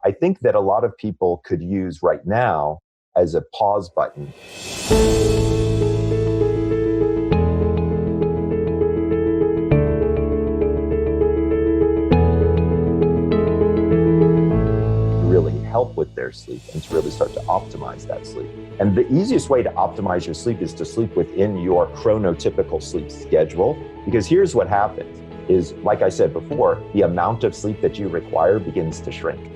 I think that a lot of people could use right now as a pause button. Really help with their sleep and to really start to optimize that sleep. And the easiest way to optimize your sleep is to sleep within your chronotypical sleep schedule, because here's what happens is, like I said before, the amount of sleep that you require begins to shrink.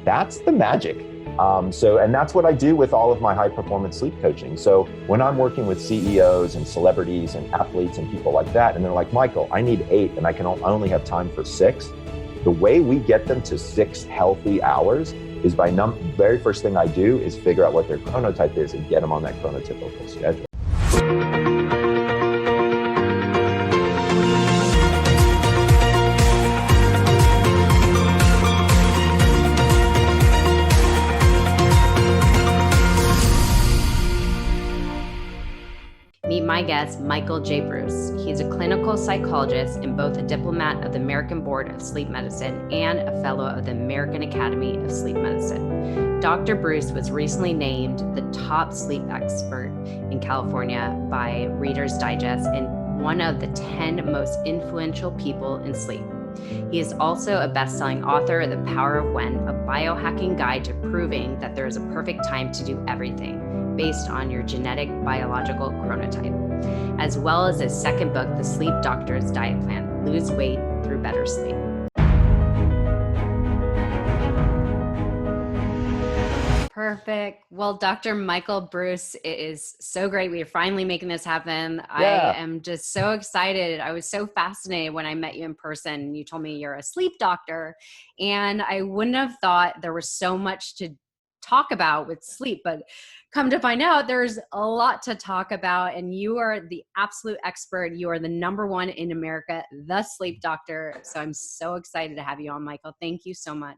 That's the magic. And that's what I do with all of my high performance sleep coaching. So when I'm working with CEOs and celebrities and athletes and people like that, and they're like, Michael, I need 8 and I only have time for 6. The way we get them to 6 healthy hours is by very first thing I do is figure out what their chronotype is and get them on that chronotypical schedule. Meet my guest, Michael J. Breus. He's a clinical psychologist and both a diplomate of the American Board of Sleep Medicine and a fellow of the American Academy of Sleep Medicine. Dr. Breus was recently named the top sleep expert in California by Reader's Digest and one of the 10 most influential people in sleep. He is also a best-selling author of The Power of When, a biohacking guide to proving that there is a perfect time to do everything based on your genetic biological chronotype, as well as his second book, The Sleep Doctor's Diet Plan, Lose Weight Through Better Sleep. Perfect. Well, Dr. Michael Breus, it is so great. We are finally making this happen. Yeah. I am just so excited. I was so fascinated when I met you in person. You told me you're a sleep doctor, and I wouldn't have thought there was so much to talk about with sleep, but come to find out there's a lot to talk about, and you are the absolute expert. You are the number one in America, the sleep doctor. So I'm so excited to have you on, Michael. Thank you so much.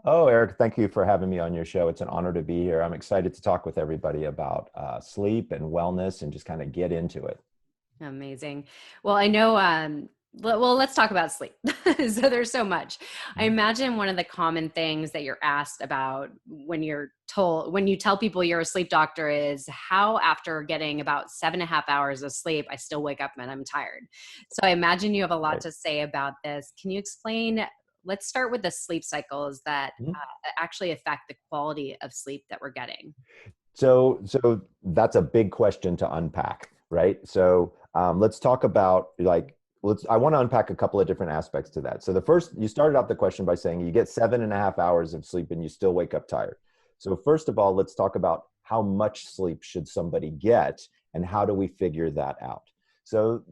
Oh, Eric, thank you for having me on your show. It's an honor to be here. I'm excited to talk with everybody about sleep and wellness and just kind of get into it. Amazing. Well, I know, let's talk about sleep. So there's so much. I imagine one of the common things that you're asked about when you tell people you're a sleep doctor is how after getting about 7.5 hours of sleep, I still wake up and I'm tired. So I imagine you have a lot to say about this. Can you explain? Let's start with the sleep cycles that actually affect the quality of sleep that we're getting. So that's a big question to unpack, right? So let's talk about I want to unpack a couple of different aspects to that. So the first, you started out the question by saying you get 7.5 hours of sleep and you still wake up tired. So first of all, let's talk about how much sleep should somebody get and how do we figure that out? So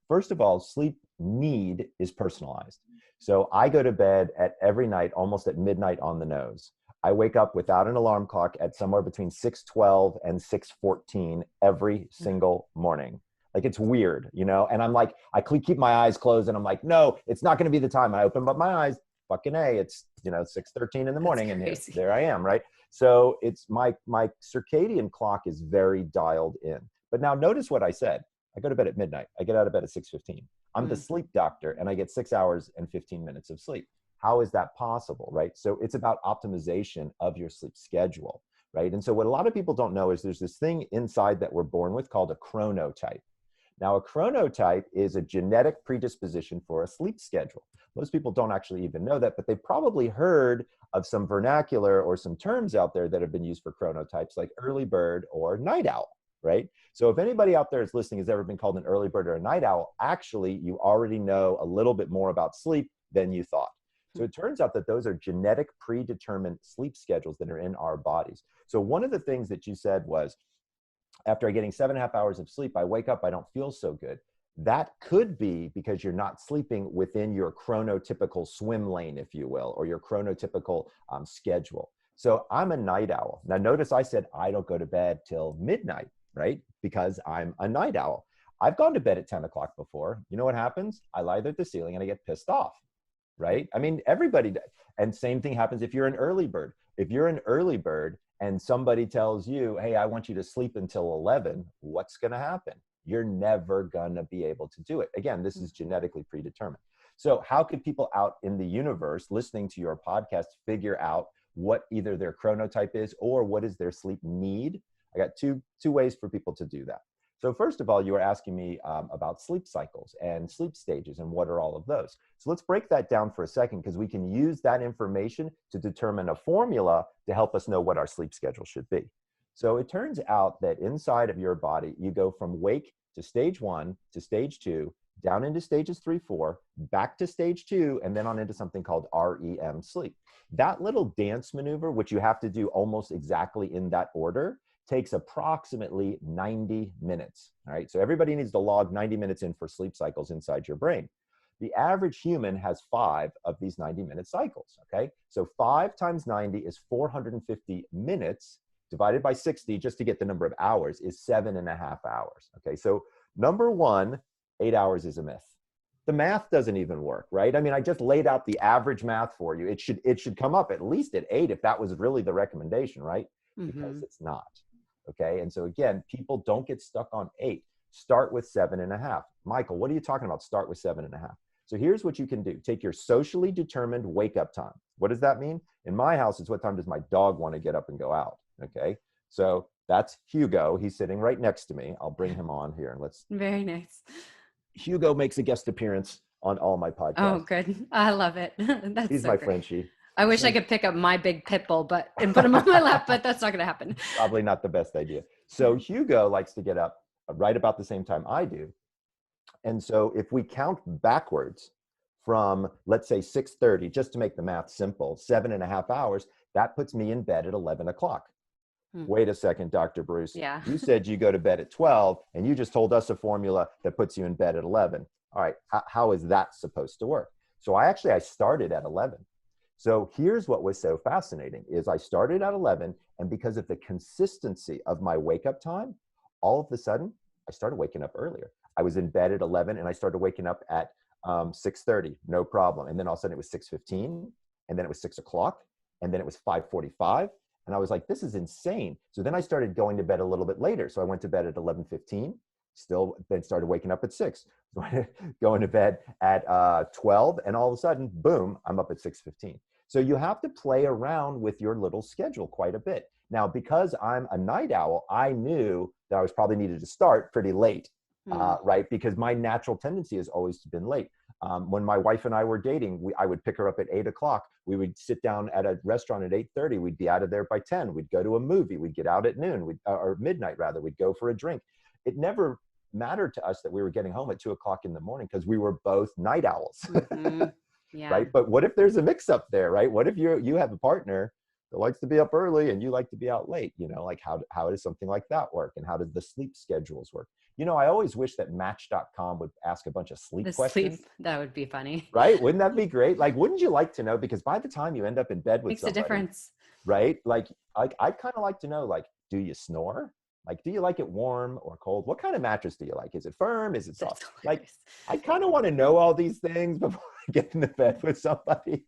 first of all, sleep need is personalized. So I go to bed every night, almost at midnight on the nose. I wake up without an alarm clock at somewhere between 6:12 and 6:14 every single morning. Like, it's weird, and I'm like, I keep my eyes closed and I'm like, no, it's not going to be the time. I open up my eyes, fucking A, it's, 6:13 in the morning and there I am, right? So it's my circadian clock is very dialed in. But now notice what I said. I go to bed at midnight. I get out of bed at 6:15. I'm the sleep doctor and I get 6 hours and 15 minutes of sleep. How is that possible, right? So it's about optimization of your sleep schedule, right? And so what a lot of people don't know is there's this thing inside that we're born with called a chronotype. Now, a chronotype is a genetic predisposition for a sleep schedule. Most people don't actually even know that, but they probably heard of some vernacular or some terms out there that have been used for chronotypes like early bird or night owl, right? So if anybody out there is listening has ever been called an early bird or a night owl, actually, you already know a little bit more about sleep than you thought. So it turns out that those are genetic predetermined sleep schedules that are in our bodies. So one of the things that you said was, after getting 7.5 hours of sleep, I wake up, I don't feel so good. That could be because you're not sleeping within your chronotypical swim lane, if you will, or your chronotypical schedule. So I'm a night owl. Now notice I said I don't go to bed till midnight, right? Because I'm a night owl. I've gone to bed at 10 o'clock before. You know what happens? I lie there at the ceiling and I get pissed off, right? I mean, everybody does. And same thing happens if you're an early bird. If you're an early bird and somebody tells you, hey, I want you to sleep until 11, what's going to happen? You're never going to be able to do it. Again, this is genetically predetermined. So how could people out in the universe listening to your podcast figure out what either their chronotype is or what is their sleep need. I got two ways for people to do that. So first of all, you were asking me about sleep cycles and sleep stages and what are all of those. So let's break that down for a second, because we can use that information to determine a formula to help us know what our sleep schedule should be. So it turns out that inside of your body, you go from wake to stage 1 to stage 2, down into stages 3, 4, back to stage 2, and then on into something called REM sleep. That little dance maneuver, which you have to do almost exactly in that order, takes approximately 90 minutes. All right, so everybody needs to log 90 minutes in for sleep cycles inside your brain. The average human has 5 of these 90-minute cycles. Okay, so 5 times 90 is 450 minutes, divided by 60, just to get the number of hours, is 7.5 hours. Okay, so number one, 8 hours is a myth. The math doesn't even work, right? I mean, I just laid out the average math for you. It should come up at least at 8 if that was really the recommendation, right? Because it's not. Okay, and so again, people don't get stuck on 8. Start with 7.5. Michael, what are you talking about? Start with 7.5. So here's what you can do. Take your socially determined wake up time. What does that mean? In my house, it's what time does my dog want to get up and go out? Okay, so that's Hugo. He's sitting right next to me. I'll bring him on here and let's. Very nice. Hugo makes a guest appearance on all my podcasts. Oh, good. I love it. That's He's so my great. Frenchie. I wish I could pick up my big pit bull and put him on my lap, but that's not going to happen. Probably not the best idea. So Hugo likes to get up right about the same time I do. And so if we count backwards from, let's say 6:30, just to make the math simple, 7.5 hours, that puts me in bed at 11 o'clock. Wait a second, Dr. Breus. Yeah. You said you go to bed at 12, and you just told us a formula that puts you in bed at 11. All right, how is that supposed to work? So I started at 11. So here's what was so fascinating is I started at 11, and because of the consistency of my wake up time, all of a sudden, I started waking up earlier. I was in bed at 11, and I started waking up at 6:30, no problem. And then all of a sudden it was 6:15, and then it was 6 o'clock, and then it was 5:45. And I was like, this is insane. So then I started going to bed a little bit later. So I went to bed at 11:15, then started waking up at 6, going to bed at 12, and all of a sudden, boom, I'm up at 6:15. So you have to play around with your little schedule quite a bit. Now, because I'm a night owl, I knew that I was probably needed to start pretty late, right? Because my natural tendency has always been late. When my wife and I were dating, I would pick her up at 8 o'clock. We would sit down at a restaurant at 8:30. We'd be out of there by 10. We'd go to a movie. We'd get out at noon, or midnight rather. We'd go for a drink. It never mattered to us that we were getting home at 2 o'clock in the morning because we were both night owls. Yeah. Right? But what if there's a mix up there, right? What if you have a partner that likes to be up early and you like to be out late? You know, like how does something like that work? And how does the sleep schedules work? You know, I always wish that Match.com would ask a bunch of sleep questions. That would be funny. Right? Wouldn't that be great? Like, wouldn't you like to know? Because by the time you end up in bed with Makes somebody, a difference. right? Like, I'd kind of like to know, like, do you snore? Like, do you like it warm or cold? What kind of mattress do you like? Is it firm? Is it soft? Like, I kind of want to know all these things before I get into bed with somebody.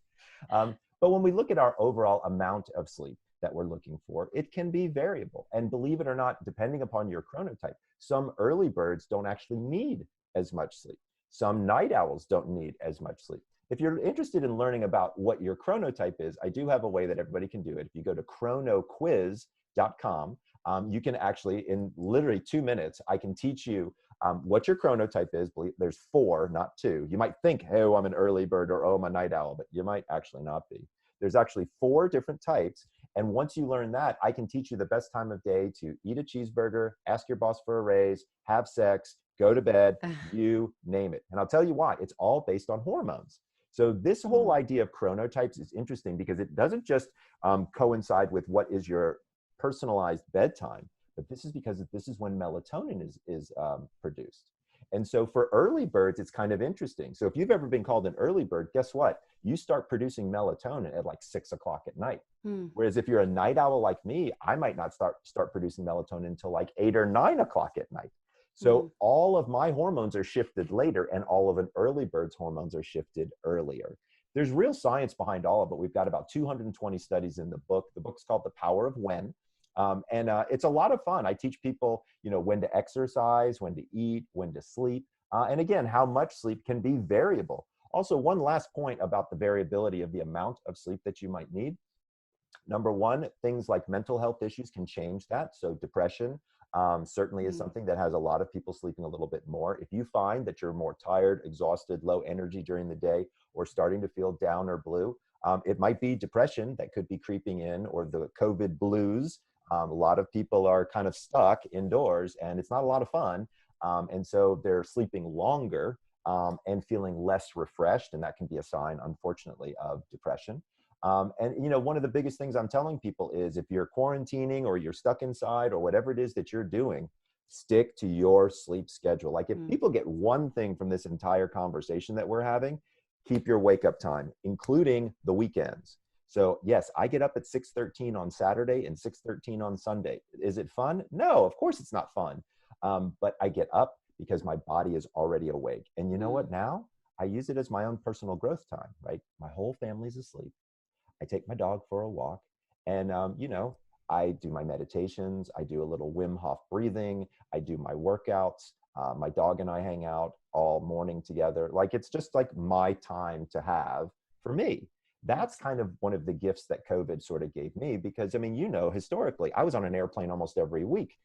But when we look at our overall amount of sleep that we're looking for, it can be variable. And believe it or not, depending upon your chronotype, some early birds don't actually need as much sleep. Some night owls don't need as much sleep. If you're interested in learning about what your chronotype is, I do have a way that everybody can do it. If you go to chronoquiz.com, you can actually, in literally 2 minutes, I can teach you what your chronotype is. There's 4, not 2. You might think, hey, oh, I'm an early bird, or oh, I'm a night owl, but you might actually not be. There's actually 4 different types. And once you learn that, I can teach you the best time of day to eat a cheeseburger, ask your boss for a raise, have sex, go to bed, you name it. And I'll tell you why. It's all based on hormones. So this whole idea of chronotypes is interesting because it doesn't just coincide with what is your personalized bedtime, but this is because this is when melatonin is produced. And so for early birds, it's kind of interesting. So if you've ever been called an early bird, guess what? You start producing melatonin at like 6 o'clock at night. Whereas if you're a night owl like me, I might not start producing melatonin until like 8 or 9 o'clock at night. So all of my hormones are shifted later, and all of an early bird's hormones are shifted earlier. There's real science behind all of it. We've got about 220 studies in the book. The book's called The Power of When. And it's a lot of fun. I teach people, you know, when to exercise, when to eat, when to sleep. And again, how much sleep can be variable. Also, one last point about the variability of the amount of sleep that you might need. Number one, things like mental health issues can change that. So depression certainly is something that has a lot of people sleeping a little bit more. If you find that you're more tired, exhausted, low energy during the day, or starting to feel down or blue, it might be depression that could be creeping in, or the COVID blues. A lot of people are kind of stuck indoors and it's not a lot of fun. And so they're sleeping longer and feeling less refreshed. And that can be a sign, unfortunately, of depression. And one of the biggest things I'm telling people is if you're quarantining or you're stuck inside or whatever it is that you're doing, stick to your sleep schedule. Like if people get one thing from this entire conversation that we're having, keep your wake up time, including the weekends. So yes, I get up at 6:13 on Saturday and 6:13 on Sunday. Is it fun? No, of course it's not fun. But I get up because my body is already awake. And you know what now? I use it as my own personal growth time, right? My whole family's asleep. I take my dog for a walk and, I do my meditations. I do a little Wim Hof breathing. I do my workouts. My dog and I hang out all morning together. Like, it's just like my time to have for me. That's kind of one of the gifts that COVID sort of gave me because, historically, I was on an airplane almost every week,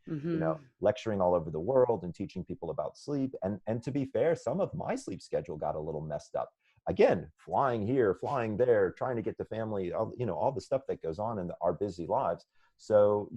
lecturing all over the world and teaching people about sleep. And to be fair, some of my sleep schedule got a little messed up. Again, flying here, flying there, trying to get to family, all the stuff that goes on in our busy lives. So,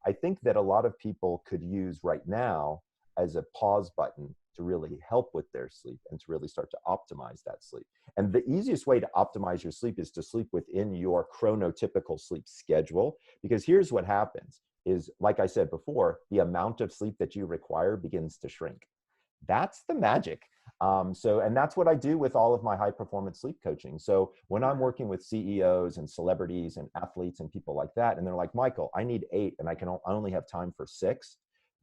I think that a lot of people could use right now as a pause button to really help with their sleep and to really start to optimize that sleep. And the easiest way to optimize your sleep is to sleep within your chronotypical sleep schedule. Because here's what happens is, like I said before, the amount of sleep that you require begins to shrink. That's the magic. And that's what I do with all of my high performance sleep coaching. So when I'm working with CEOs and celebrities and athletes and people like that, and they're like, Michael, I need 8 and I only have time for 6.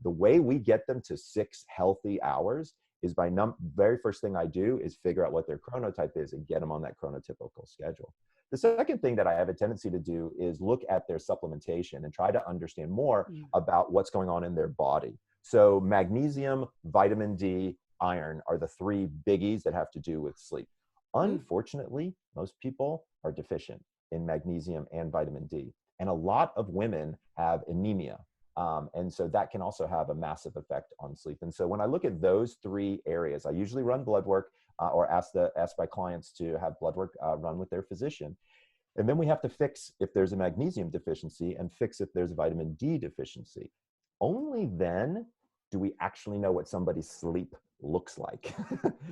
The way we get them to 6 healthy hours is by very first thing I do is figure out what their chronotype is and get them on that chronotypical schedule. The second thing that I have a tendency to do is look at their supplementation and try to understand more about what's going on in their body. So magnesium, vitamin D, iron are the 3 biggies that have to do with sleep. Unfortunately, most people are deficient in magnesium and vitamin D. And a lot of women have anemia. And so that can also have a massive effect on sleep. And so when I look at those 3 areas, I usually run blood work or ask my clients to have blood work run with their physician. And then we have to fix if there's a magnesium deficiency and fix if there's a vitamin D deficiency. Only then do we actually know what somebody's sleep looks like,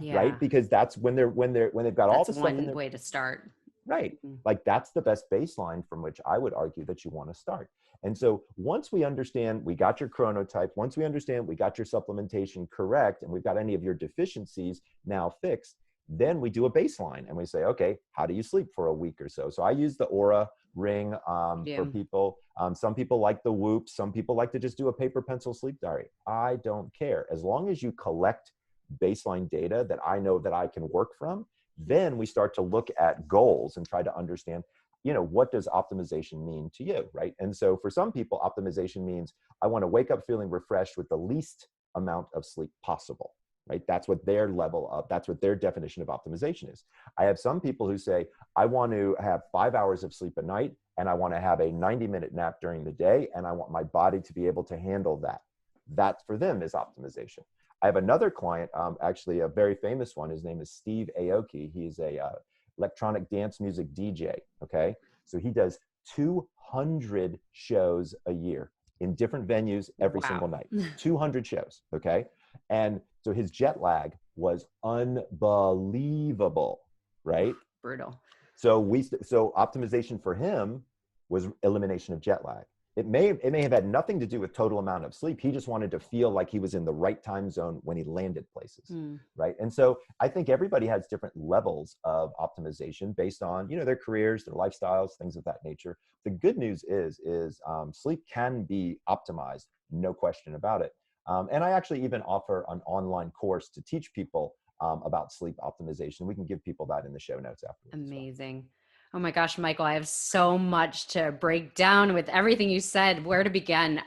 right? Because that's when they've got all the stuff in one their way to start. Right. Like that's the best baseline from which I would argue that you want to start. And so once we understand we got your chronotype, once we understand we got your supplementation correct, and we've got any of your deficiencies now fixed, then we do a baseline and we say, okay, how do you sleep for a week or so? So I use the Aura ring for people. Some people like the Whoop. Some people like to just do a paper pencil sleep diary. I don't care. As long as you collect baseline data that I know that I can work from, then we start to look at goals and try to understand, what does optimization mean to you, right? And so for some people, optimization means I want to wake up feeling refreshed with the least amount of sleep possible, right? That's what their that's what their definition of optimization is. I have some people who say, I want to have 5 hours of sleep a night and I want to have a 90-minute nap during the day and I want my body to be able to handle that. That for them is optimization. I have another client, actually a very famous one. His name is Steve Aoki. He's a electronic dance music DJ, okay? So he does 200 shows a year in different venues every single night. 200 shows, okay? And so his jet lag was unbelievable, right? Brutal. So optimization for him was elimination of jet lag. It may have had nothing to do with total amount of sleep. He just wanted to feel like he was in the right time zone when he landed places, right? And so I think everybody has different levels of optimization based on, their careers, their lifestyles, things of that nature. The good news is sleep can be optimized, no question about it. And I actually even offer an online course to teach people about sleep optimization. We can give people that in the show notes afterwards. Amazing. Oh my gosh, Michael, I have so much to break down with everything you said. Where to begin?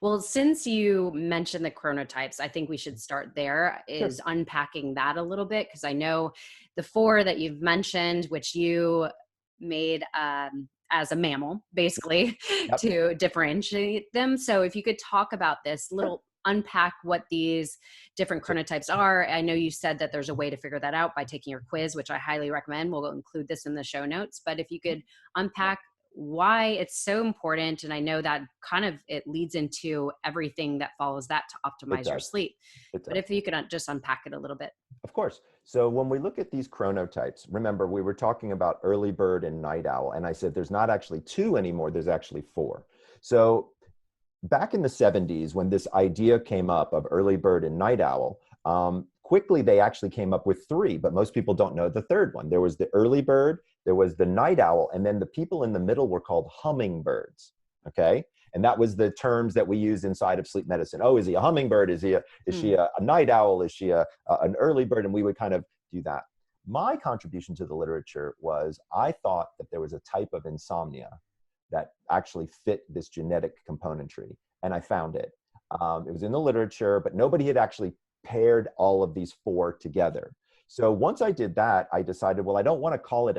Well, since you mentioned the chronotypes, I think we should start there, is unpacking that a little bit, because I know the 4 that you've mentioned, which you made, I as a mammal, basically, Yep. to differentiate them. So if you could talk about this Sure. little, unpack what these different So, chronotypes are. I know you said that there's a way to figure that out by taking your quiz, which I highly recommend. We'll include this in the show notes. But if you could unpack why it's so important, and I know that kind of it leads into everything that follows that to it optimize your does. sleep. It But does. if you could just unpack it a little bit. Of course. So when we look at these chronotypes, remember we were talking about early bird and night owl, and I said there's not actually two anymore, there's actually four. So back in the 70s, when this idea came up of early bird and night owl, quickly they actually came up with three, but most people don't know the third one. There was the early bird, there was the night owl, and then the people in the middle were called hummingbirds. Okay. And that was the terms that we use inside of sleep medicine. Oh, is he a hummingbird? Is she Hmm. a night owl? Is she an early bird? And we would kind of do that. My contribution to the literature was I thought that there was a type of insomnia that actually fit this genetic componentry. And I found it. It was in the literature, but nobody had actually paired all of these four together. So once I did that, I decided, well, I don't want to call it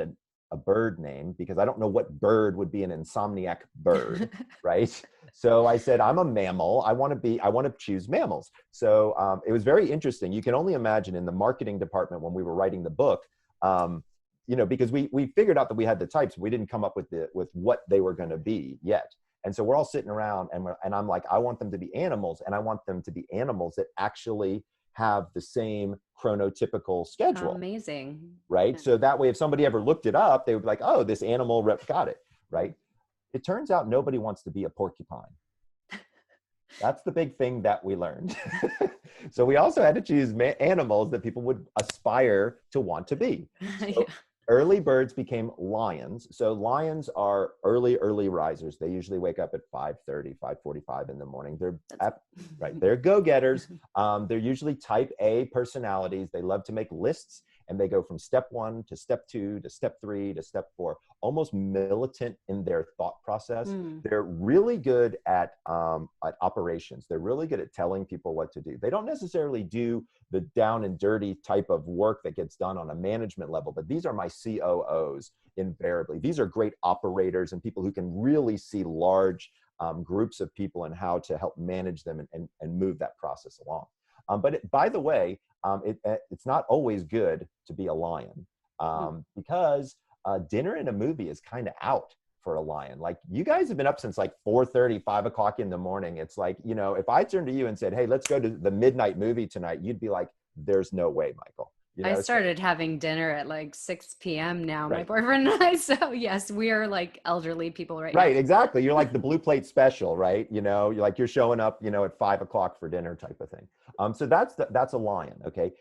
a bird name because I don't know what bird would be an insomniac bird, right? So I said, I'm a mammal. I want to choose mammals. So it was very interesting. You can only imagine in the marketing department when we were writing the book, because we figured out that we had the types, we didn't come up with what they were going to be yet. And so we're all sitting around and I'm like, I want them to be animals, and I want them to be animals that actually have the same chronotypical schedule, Amazing. right? Yeah. So that way, if somebody ever looked it up, they would be like, oh, this animal rep got it, right? It turns out nobody wants to be a porcupine. That's the big thing that we learned. So we also had to choose animals that people would aspire to want to be. Yeah. So early birds became lions. So lions are early risers. They usually wake up at 5:30, 5:45 in the morning. They're go-getters. They're usually type A personalities. They love to make lists, and they go from step 1 to step 2 to step 3 to step 4, almost militant in their thought process. Mm. They're really good at operations. They're really good at telling people what to do. They don't necessarily do the down and dirty type of work that gets done on a management level, but these are my COOs invariably. These are great operators and people who can really see large groups of people and how to help manage them and move that process along. By the way, it's not always good to be a lion because dinner and a movie is kind of out for a lion. Like, you guys have been up since like 4:30, 5 o'clock in the morning. It's like, if I turned to you and said, hey, let's go to the midnight movie tonight, you'd be like, there's no way, Michael. I started having dinner at like 6 p.m. now, my Right. boyfriend and I. So yes, we are like elderly people right now. Right, exactly. You're like the blue plate special, right? You're showing up, at 5 o'clock for dinner type of thing. So that's a lion, okay?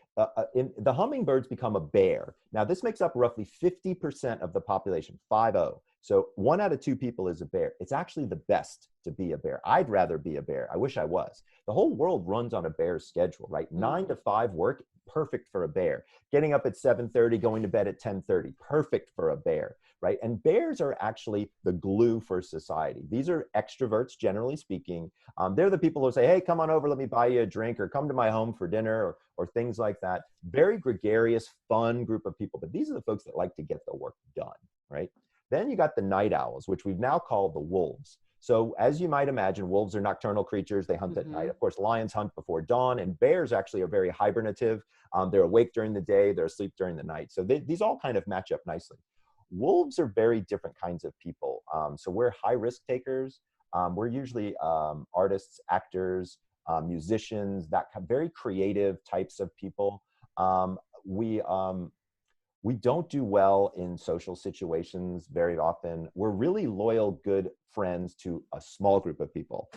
In the hummingbirds become a bear. Now this makes up roughly 50% of the population, 50. So 1 out of 2 people is a bear. It's actually the best to be a bear. I'd rather be a bear. I wish I was. The whole world runs on a bear's schedule, right? 9 to 5 work, perfect for a bear. Getting up at 7:30, going to bed at 10:30, perfect for a bear, right? And bears are actually the glue for society. These are extroverts, generally speaking. They're the people who say, hey, come on over, let me buy you a drink, or come to my home for dinner, or things like that. Very gregarious, fun group of people. But these are the folks that like to get the work done, right? Then you got the night owls, which we've now called the wolves. So as you might imagine, wolves are nocturnal creatures. They hunt at night. Of course, lions hunt before dawn, and bears actually are very hibernative. They're awake during the day, they're asleep during the night. So these all kind of match up nicely. Wolves are very different kinds of people. So we're high risk takers. We're usually artists, actors, musicians, very creative types of people. We don't do well in social situations very often. We're really loyal, good friends to a small group of people.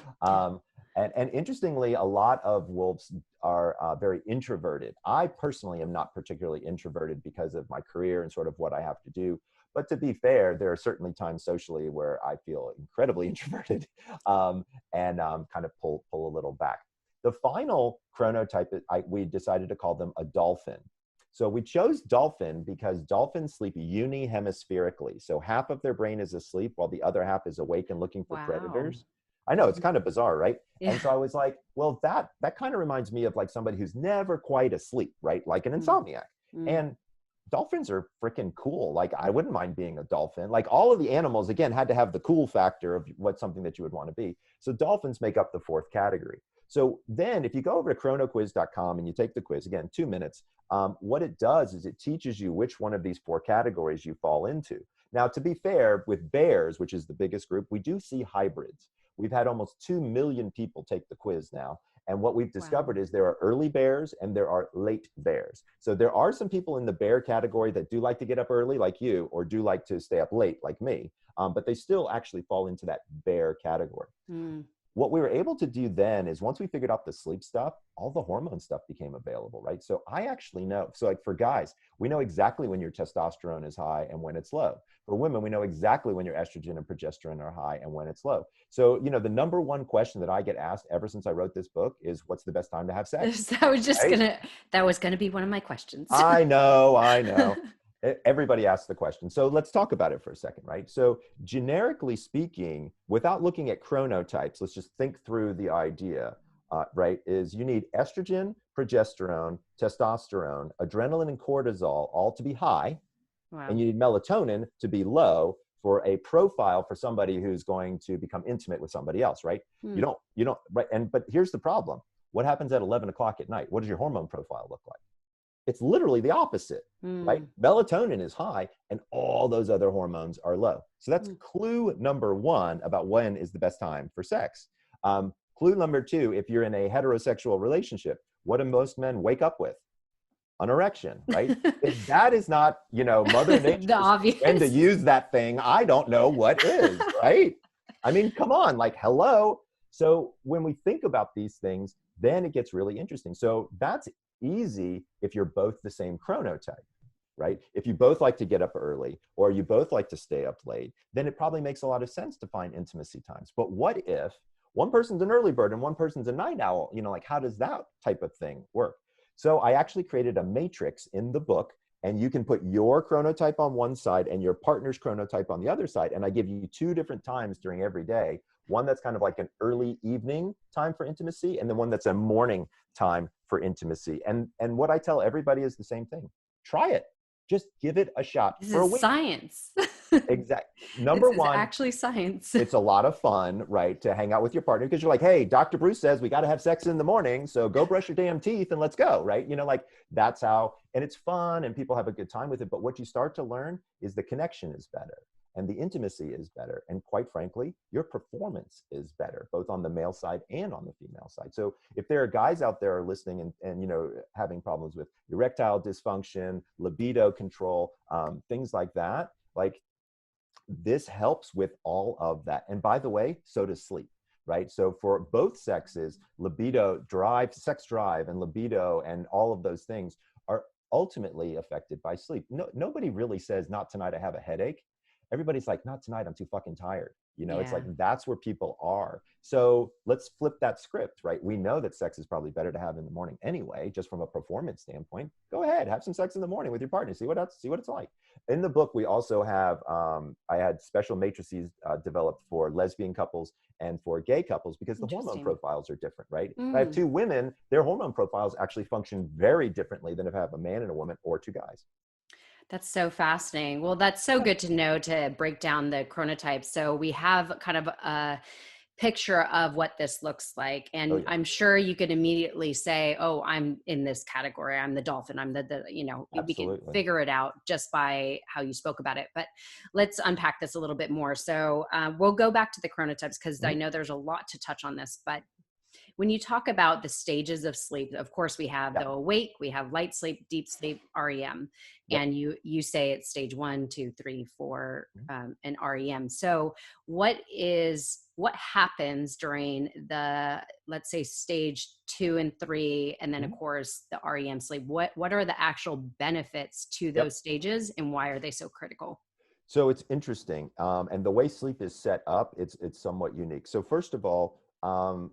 And interestingly, a lot of wolves are very introverted. I personally am not particularly introverted because of my career and sort of what I have to do. But to be fair, there are certainly times socially where I feel incredibly introverted and kind of pull a little back. The final chronotype, we decided to call them a dolphin. So we chose dolphin because dolphins sleep unihemispherically. So half of their brain is asleep while the other half is awake and looking for predators. I know, it's kind of bizarre, right? Yeah. And so I was like, well, that kind of reminds me of like somebody who's never quite asleep, right? Like an insomniac. And dolphins are freaking cool. Like, I wouldn't mind being a dolphin. Like, all of the animals, again, had to have the cool factor of what's something that you would want to be. So dolphins make up the fourth category. So then if you go over to chronoquiz.com and you take the quiz, again, 2 minutes, what it does is it teaches you which one of these four categories you fall into. Now, to be fair, with bears, which is the biggest group, we do see hybrids. We've had almost 2 million people take the quiz now. And what we've discovered is there are early bears and there are late bears. So there are some people in the bear category that do like to get up early like you, or do like to stay up late like me, but they still actually fall into that bear category. What we were able to do then is, once we figured out the sleep stuff, all the hormone stuff became available, right? So I actually know, so like for guys, we know exactly when your testosterone is high and when it's low. For women, we know exactly when your estrogen and progesterone are high and when it's low. So, you know, the number one question that I get asked ever since I wrote this book is, what's the best time to have sex? That was just Right? that was gonna be one of my questions. I know. Everybody asks the question. So let's talk about it for a second, right? So generically speaking, without looking at chronotypes, let's just think through the idea, right? Is you need estrogen, progesterone, testosterone, adrenaline, and cortisol all to be high, Wow. and you need melatonin to be low for a profile for somebody who's going to become intimate with somebody else, right? You don't, right? But here's the problem. What happens at 11 o'clock at night? What does your hormone profile look like? It's literally the opposite, right? Melatonin is high and all those other hormones are low. So that's clue number one about when is the best time for sex. Clue number two, if you're in a heterosexual relationship, what do most men wake up with? An erection, right? If that is not, you know, Mother The Nature's obvious. when to use that thing, I don't know what is, right? I mean, come on, like, hello. So when we think about these things, then it gets really interesting. So that's easy if you're both the same chronotype, right? If you both like to get up early or you both like to stay up late, then it probably makes a lot of sense to find intimacy times. But what if one person's an early bird and one person's a night owl? You know, like, how does that type of thing work? So I actually created a matrix in the book, and you can put your chronotype on one side and your partner's chronotype on the other side. And I give you 2 different times during every day. One that's kind of like an early evening time for intimacy, and then one that's a morning time for intimacy. And what I tell everybody is the same thing. Try it. Just give it a shot This for a is week. science. Exactly. Number This is one, actually science. it's a lot of fun, right, to hang out with your partner, because you're like, hey, Dr. Breus says we got to have sex in the morning, so go brush your damn teeth and let's go, right? You know, like, that's how, and it's fun and people have a good time with it. But what you start to learn is the connection is better and the intimacy is better. And quite frankly, your performance is better, both on the male side and on the female side. So if there are guys out there listening and you know, having problems with erectile dysfunction, libido control, things like that, like, this helps with all of that. And by the way, so does sleep, right? So for both sexes, libido drive, sex drive and libido and all of those things are ultimately affected by sleep. Nobody really says, not tonight, I have a headache. Everybody's like, not tonight, I'm too fucking tired. You know, it's like, that's where people are. So let's flip that script, right? We know that sex is probably better to have in the morning anyway, just from a performance standpoint. Go ahead, have some sex in the morning with your partner. See what it's like. In the book, we also have, I had special matrices developed for lesbian couples and for gay couples, because the hormone profiles are different, right? If I have 2 women, their hormone profiles actually function very differently than if I have a man and a woman or 2 guys. That's so fascinating. Well, that's so good to know, to break down the chronotypes. So we have kind of a picture of what this looks like. And I'm sure you could immediately say, oh, I'm in this category. I'm the dolphin. I'm the you know, we can figure it out just by how you spoke about it. But let's unpack this a little bit more. So we'll go back to the chronotypes, because I know there's a lot to touch on this. But when you talk about the stages of sleep, of course, we have the awake, we have light sleep, deep sleep, REM, and you say it's stage 1, 2, 3, 4, and REM. So what happens during the, let's say, stage 2 and 3, and then of course the REM sleep? What are the actual benefits to those stages, and why are they so critical? So it's interesting, and the way sleep is set up, it's somewhat unique. So first of all,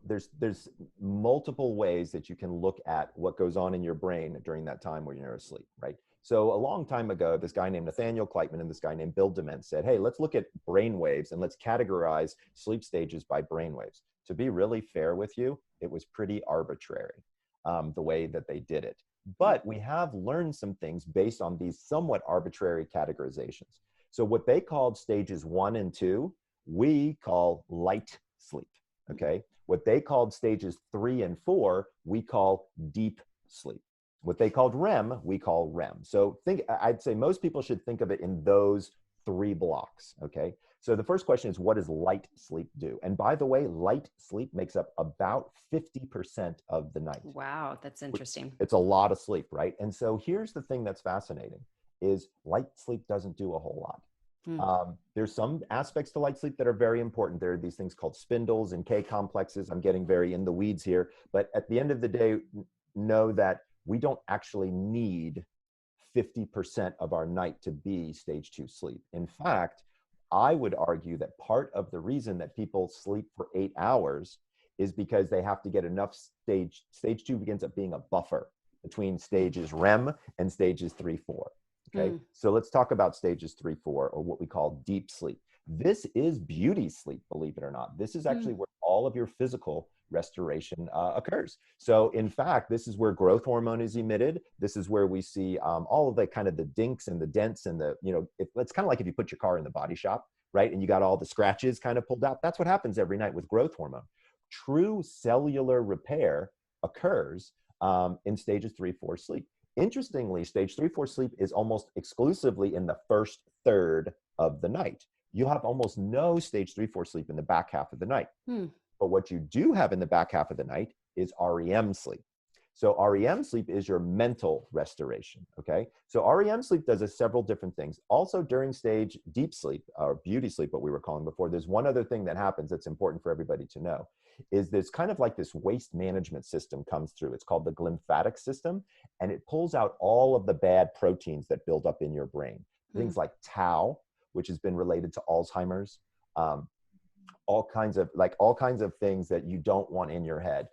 there's multiple ways that you can look at what goes on in your brain during that time when you're asleep, right? So a long time ago, this guy named Nathaniel Kleitman and this guy named Bill Dement said, hey, let's look at brain waves and let's categorize sleep stages by brain waves. To be really fair with you, it was pretty arbitrary, the way that they did it. But we have learned some things based on these somewhat arbitrary categorizations. So what they called stages 1 and 2, we call light sleep, okay? What they called stages 3 and 4, we call deep sleep. What they called REM, we call REM. So I'd say most people should think of it in those 3 blocks, okay? So the first question is, what does light sleep do? And by the way, light sleep makes up about 50% of the night. Wow, that's interesting. It's a lot of sleep, right? And so here's the thing that's fascinating is light sleep doesn't do a whole lot. There's some aspects to light sleep that are very important. There are these things called spindles and K complexes. I'm getting very in the weeds here, but at the end of the day, know that we don't actually need 50% of our night to be stage 2 sleep. In fact, I would argue that part of the reason that people sleep for 8 hours is because they have to get enough stage 2 begins up being a buffer between stages REM and stages 3, 4. Okay, so let's talk about stages 3, 4, or what we call deep sleep. This is beauty sleep, believe it or not. This is actually where all of your physical restoration occurs. So in fact, this is where growth hormone is emitted. This is where we see all of the kind of the dinks and the dents and the, it's kind of like if you put your car in the body shop, right? And you got all the scratches kind of pulled out. That's what happens every night with growth hormone. True cellular repair occurs in stages 3, 4 sleep. Interestingly, stage 3, 4 sleep is almost exclusively in the first third of the night. You have almost no stage 3, 4 sleep in the back half of the night. But what you do have in the back half of the night is REM sleep. So REM sleep is your mental restoration, okay? So REM sleep does several different things. Also during stage deep sleep, or beauty sleep, what we were calling before, there's one other thing that happens that's important for everybody to know, is there's kind of like this waste management system comes through. It's called the glymphatic system, and it pulls out all of the bad proteins that build up in your brain. Things like tau, which has been related to Alzheimer's, all kinds of things that you don't want in your head.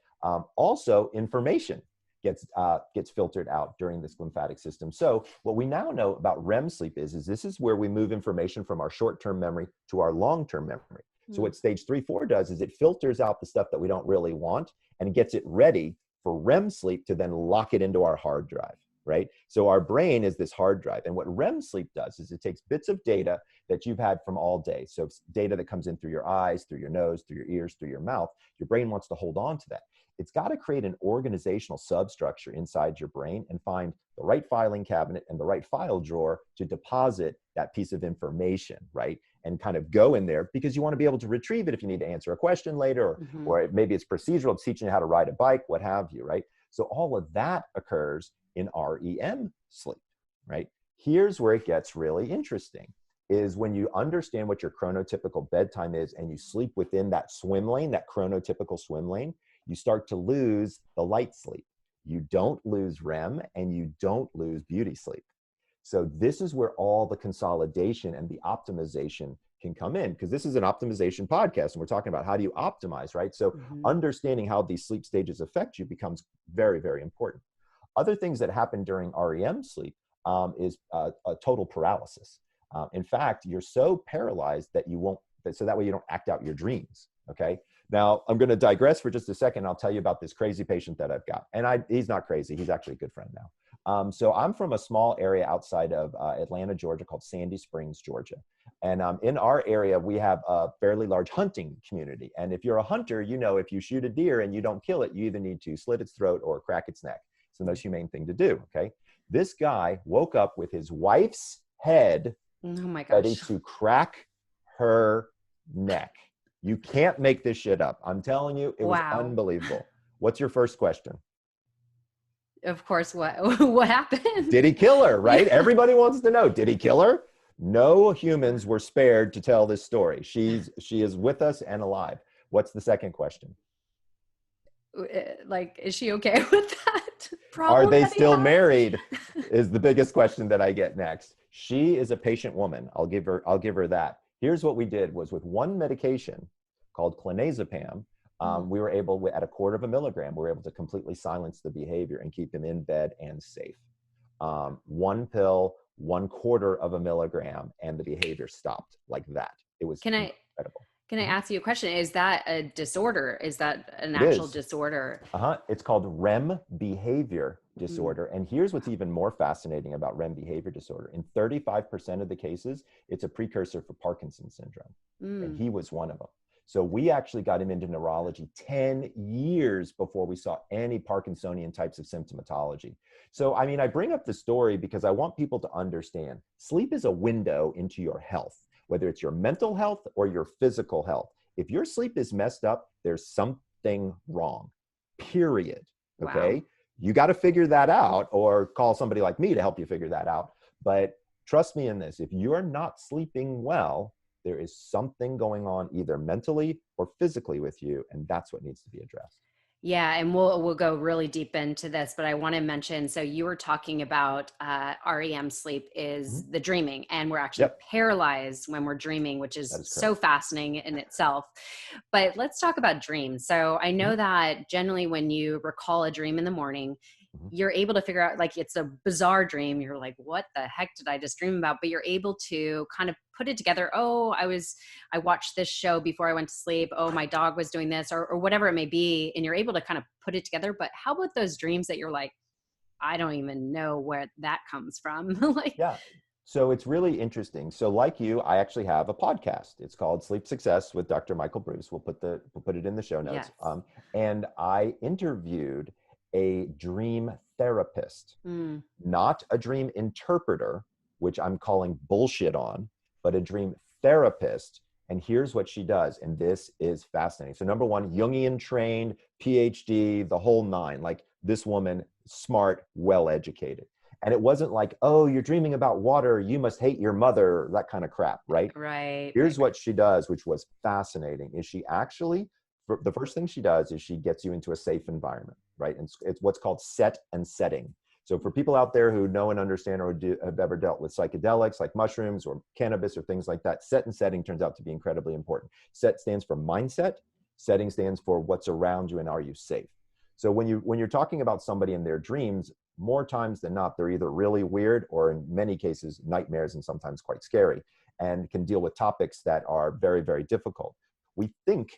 Also, information gets filtered out during this glymphatic system. So what we now know about REM sleep is this is where we move information from our short-term memory to our long-term memory. So what stage 3, 4 does is it filters out the stuff that we don't really want and gets it ready for REM sleep to then lock it into our hard drive, right? So our brain is this hard drive. And what REM sleep does is it takes bits of data that you've had from all day. So data that comes in through your eyes, through your nose, through your ears, through your mouth. Your brain wants to hold on to that. It's got to create an organizational substructure inside your brain and find the right filing cabinet and the right file drawer to deposit that piece of information, right? And kind of go in there because you want to be able to retrieve it if you need to answer a question later, or maybe it's procedural, it's teaching you how to ride a bike, what have you, right? So all of that occurs in REM sleep, right? Here's where it gets really interesting, is when you understand what your chronotypical bedtime is and you sleep within that swim lane, that chronotypical swim lane, you start to lose the light sleep. You don't lose REM and you don't lose beauty sleep. So this is where all the consolidation and the optimization can come in, because this is an optimization podcast and we're talking about how do you optimize, right? So understanding how these sleep stages affect you becomes very, very important. Other things that happen during REM sleep is a total paralysis. In fact, you're so paralyzed that you won't, so that way you don't act out your dreams, okay? Now, I'm going to digress for just a second. I'll tell you about this crazy patient that I've got. And he's not crazy. He's actually a good friend now. So I'm from a small area outside of Atlanta, Georgia called Sandy Springs, Georgia. And in our area, we have a fairly large hunting community. And if you're a hunter, you know, if you shoot a deer and you don't kill it, you either need to slit its throat or crack its neck. It's the most humane thing to do, okay? This guy woke up with his wife's head ready to crack her neck. You can't make this shit up. I'm telling you, it was unbelievable. What's your first question? Of course, what happened? Did he kill her, right? Everybody wants to know, did he kill her? No humans were spared to tell this story. She is with us and alive. What's the second question? Like, is she okay with that problem? Are they still married? Is the biggest question that I get next. She is a patient woman. I'll give her that. Here's what we did was with one medication called clonazepam, we were able, at 1/4 milligram, we were able to completely silence the behavior and keep him in bed and safe. One pill, 1/4 milligram, and the behavior stopped like that. It was incredible. Can I ask you a question? Is that a disorder? Is that an actual disorder? It's called REM behavior disorder. And here's what's even more fascinating about REM behavior disorder. In 35% of the cases, it's a precursor for Parkinson's syndrome. And he was one of them. So we actually got him into neurology 10 years before we saw any Parkinsonian types of symptomatology. So, I mean, I bring up the story because I want people to understand sleep is a window into your health, whether it's your mental health or your physical health. If your sleep is messed up, there's something wrong, period. Okay. Wow. You got to figure that out or call somebody like me to help you figure that out. But trust me in this, if you're not sleeping well, there is something going on either mentally or physically with you, and that's what needs to be addressed. Yeah, and we'll go really deep into this, but I want to mention, so you were talking about REM sleep is the dreaming, and we're actually paralyzed when we're dreaming, which is so fascinating in itself. But let's talk about dreams. So I know that generally when you recall a dream in the morning, you're able to figure out, like, it's a bizarre dream. You're like, what the heck did I just dream about? But you're able to kind of put it together. Oh, I watched this show before I went to sleep. Oh, my dog was doing this, or whatever it may be. And you're able to kind of put it together. But how about those dreams that you're like, I don't even know where that comes from? Like, yeah. So it's really interesting. So like you, I actually have a podcast. It's called Sleep Success with Dr. Michael Breus. We'll put it in the show notes. Yes. And I interviewed a dream therapist, not a dream interpreter, which I'm calling bullshit on, but a dream therapist. And here's what she does. And this is fascinating. So number one, Jungian trained, Ph.D., the whole nine. Like, this woman, smart, well-educated. And it wasn't like, oh, you're dreaming about water, you must hate your mother, that kind of crap, right? Right. Here's what she does, which was fascinating, is she actually, the first thing she does is she gets you into a safe environment, right? And it's what's called set and setting. So for people out there who know and understand or have ever dealt with psychedelics like mushrooms or cannabis or things like that, set and setting turns out to be incredibly important. Set stands for mindset. Setting stands for what's around you and are you safe? So when you're talking about somebody in their dreams, more times than not, they're either really weird or in many cases nightmares and sometimes quite scary, and can deal with topics that are very, very difficult. We think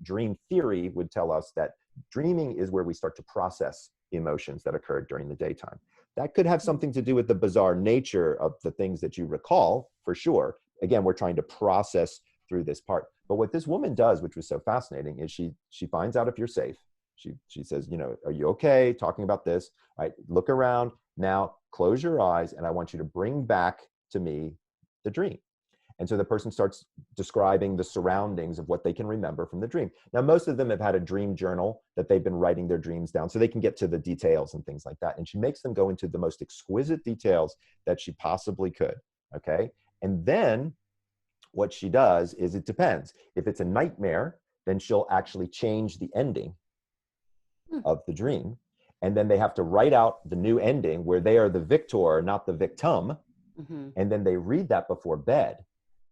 dream theory would tell us that dreaming is where we start to process emotions that occurred during the daytime. That could have something to do with the bizarre nature of the things that you recall, for sure. Again, we're trying to process through this part. But what this woman does, which was so fascinating, is she finds out if you're safe. She says, are you okay talking about this? Right? Look around. Now close your eyes and I want you to bring back to me the dream. And so the person starts describing the surroundings of what they can remember from the dream. Now, most of them have had a dream journal that they've been writing their dreams down so they can get to the details and things like that. And she makes them go into the most exquisite details that she possibly could. Okay. And then what she does is, it depends. If it's a nightmare, then she'll actually change the ending of the dream. And then they have to write out the new ending where they are the victor, not the victim. And then they read that before bed.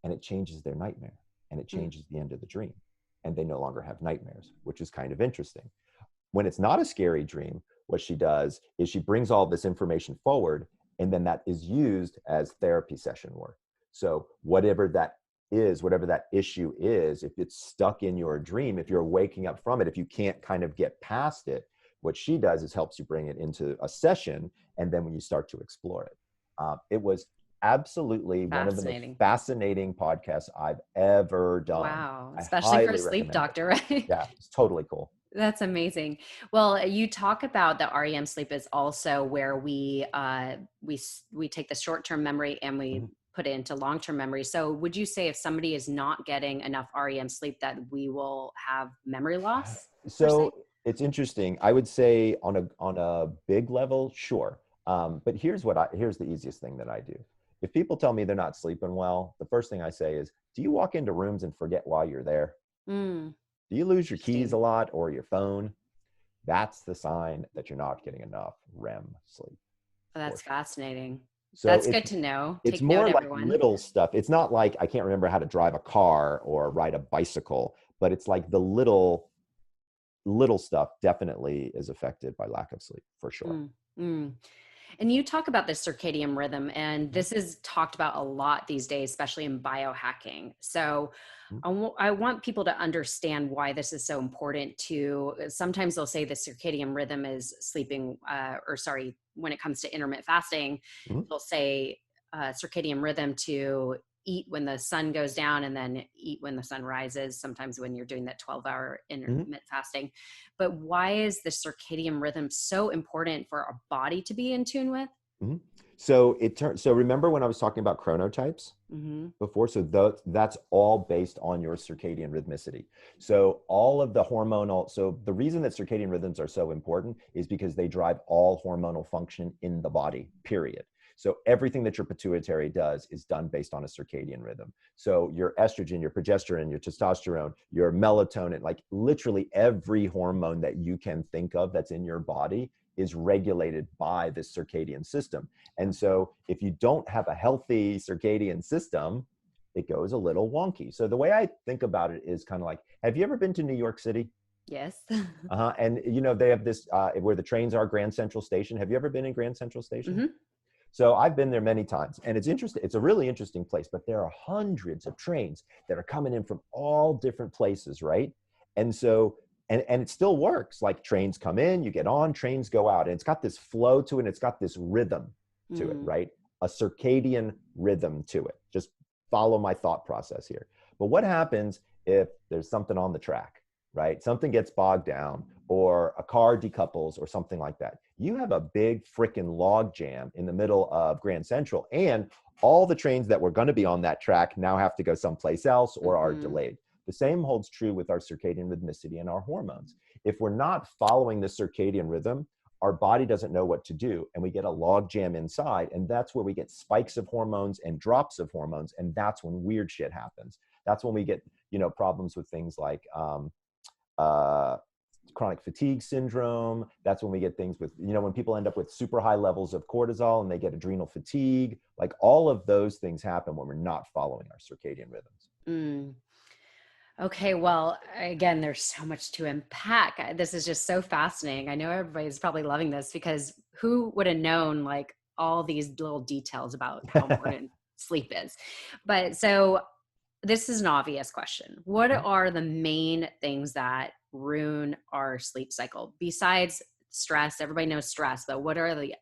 And it changes their nightmare and it changes the end of the dream. And they no longer have nightmares, which is kind of interesting. When it's not a scary dream, what she does is she brings all this information forward, and then that is used as therapy session work. So whatever that is, whatever that issue is, if it's stuck in your dream, if you're waking up from it, if you can't kind of get past it, what she does is helps you bring it into a session. And then when you start to explore it, it was absolutely one of the most fascinating podcasts I've ever done. Wow. Especially for a sleep doctor, right? Yeah, it's totally cool. That's amazing. Well, you talk about the REM sleep is also where we take the short-term memory and we put it into long-term memory. So would you say if somebody is not getting enough REM sleep that we will have memory loss? So it's interesting. I would say on a big level, sure. But here's the easiest thing that I do. If people tell me they're not sleeping well, the first thing I say is, do you walk into rooms and forget while you're there? Do you lose your keys a lot or your phone? That's the sign that you're not getting enough REM sleep. Oh, that's fascinating. So that's good to know. It's more like little stuff. It's not like I can't remember how to drive a car or ride a bicycle, but it's like the little stuff definitely is affected by lack of sleep, for sure. And you talk about the circadian rhythm, and this is talked about a lot these days, especially in biohacking. So I want people to understand why this is so important to, sometimes they'll say the circadian rhythm is sleeping, when it comes to intermittent fasting, Mhm. they'll say circadian rhythm to eat when the sun goes down and then eat when the sun rises, sometimes when you're doing that 12-hour Mhm. intermittent fasting. But why is the circadian rhythm so important for our body to be in tune with? Mhm. So so remember when I was talking about chronotypes Mm-hmm. before? So that's all based on your circadian rhythmicity. So all of the hormonal, so the reason that circadian rhythms are so important is because they drive all hormonal function in the body, period. So everything that your pituitary does is done based on a circadian rhythm. So your estrogen, your progesterone, your testosterone, your melatonin, like literally every hormone that you can think of that's in your body is regulated by this circadian system. And so if you don't have a healthy circadian system, it goes a little wonky. So the way I think about it is kind of like, have you ever been to New York City? Yes. And you know, they have this where the trains are, Grand Central Station. Have you ever been in Grand Central Station? Mm-hmm. So I've been there many times, and it's interesting. It's a really interesting place, but there are hundreds of trains that are coming in from all different places, right? And so, and it still works. Like trains come in, you get on, trains go out, and it's got this flow to it, and it's got this rhythm to it, Mm. right? A circadian rhythm to it. Just follow my thought process here. But what happens if there's something on the track, right? Something gets bogged down, or a car decouples, or something like that. You have a big freaking log jam in the middle of Grand Central, and all the trains that were going to be on that track now have to go someplace else or are Mm-hmm. delayed. The same holds true with our circadian rhythmicity and our hormones. If we're not following the circadian rhythm, our body doesn't know what to do, and we get a log jam inside, and that's where we get spikes of hormones and drops of hormones, and that's when weird shit happens. That's when we get, you know, problems with things like uh, chronic fatigue syndrome. That's when we get things with, you know, when people end up with super high levels of cortisol and they get adrenal fatigue. Like all of those things happen when we're not following our circadian rhythms. Mm. Okay, well, again, there's so much to unpack. This is just so fascinating. I know everybody's probably loving this because who would have known like all these little details about how important sleep is? But so this is an obvious question. What are the main things that ruin our sleep cycle besides stress? Everybody knows stress, but what are the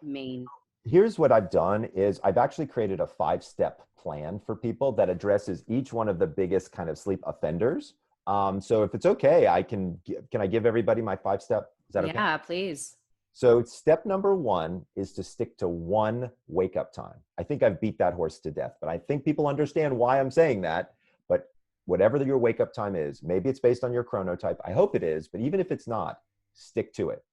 main? Here's what I've done is I've actually created a 5-step plan for people that addresses each one of the biggest kind of sleep offenders. So if it's okay, can I give everybody my 5-step? Is that okay? Yeah, please. So step number 1 is to stick to one wake up time. I think I've beat that horse to death, but I think people understand why I'm saying that. But whatever your wake up time is, maybe it's based on your chronotype. I hope it is, but even if it's not, stick to it.